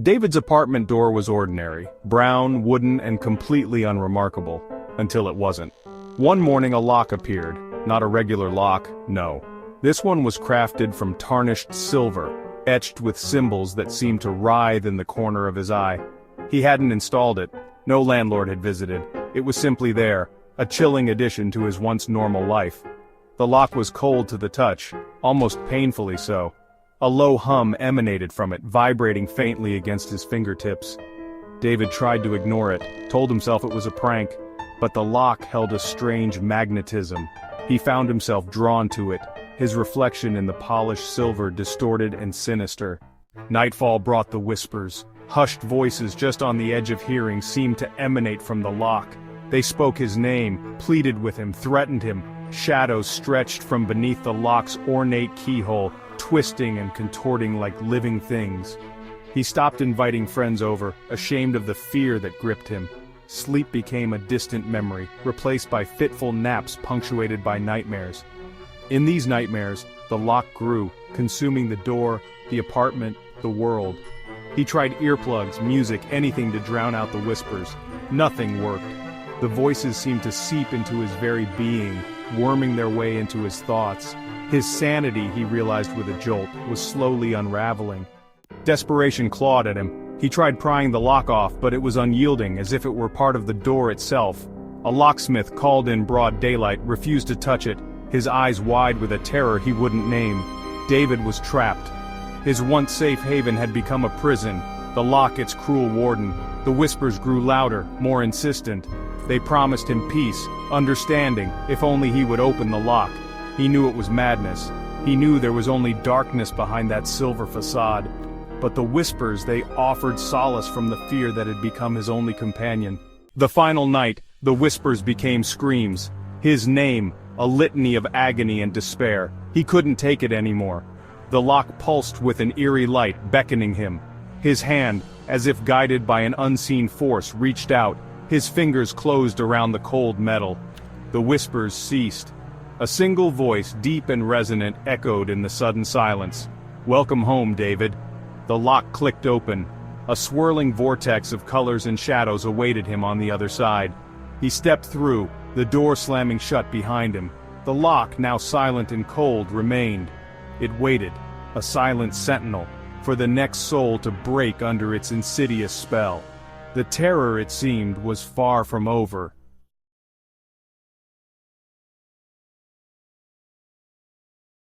David's apartment door was ordinary, brown, wooden, and completely unremarkable, until it wasn't. One morning a lock appeared, not a regular lock, no. This one was crafted from tarnished silver, etched with symbols that seemed to writhe in the corner of his eye. He hadn't installed it, no landlord had visited, it was simply there, a chilling addition to his once normal life. The lock was cold to the touch, almost painfully so. A low hum emanated from it, vibrating faintly against his fingertips. David tried to ignore it, told himself it was a prank, but the lock held a strange magnetism. He found himself drawn to it, his reflection in the polished silver distorted and sinister. Nightfall brought the whispers. Hushed voices just on the edge of hearing seemed to emanate from the lock. They spoke his name, pleaded with him, threatened him. Shadows stretched from beneath the lock's ornate keyhole, twisting and contorting like living things. He stopped inviting friends over, ashamed of the fear that gripped him. Sleep became a distant memory, replaced by fitful naps punctuated by nightmares. In these nightmares, the lock grew, consuming the door, the apartment, the world. He tried earplugs, music, anything to drown out the whispers. Nothing worked. The voices seemed to seep into his very being, worming their way into his thoughts. His sanity, he realized with a jolt, was slowly unraveling. Desperation clawed at him. He tried prying the lock off, but it was unyielding, as if it were part of the door itself. A locksmith, called in broad daylight, refused to touch it, his eyes wide with a terror he wouldn't name. David was trapped. His once safe haven had become a prison, the lock its cruel warden. The whispers grew louder, more insistent. They promised him peace, understanding, if only he would open the lock. He knew it was madness. He knew there was only darkness behind that silver facade. But the whispers, they offered solace from the fear that had become his only companion. The final night, the whispers became screams. His name, a litany of agony and despair. He couldn't take it anymore. The lock pulsed with an eerie light, beckoning him. His hand, as if guided by an unseen force, reached out. His fingers closed around the cold metal. The whispers ceased. A single voice, deep and resonant, echoed in the sudden silence. "Welcome home, David." The lock clicked open. A swirling vortex of colors and shadows awaited him on the other side. He stepped through, the door slamming shut behind him. The lock, now silent and cold, remained. It waited, a silent sentinel, for the next soul to break under its insidious spell. The terror, it seemed, was far from over.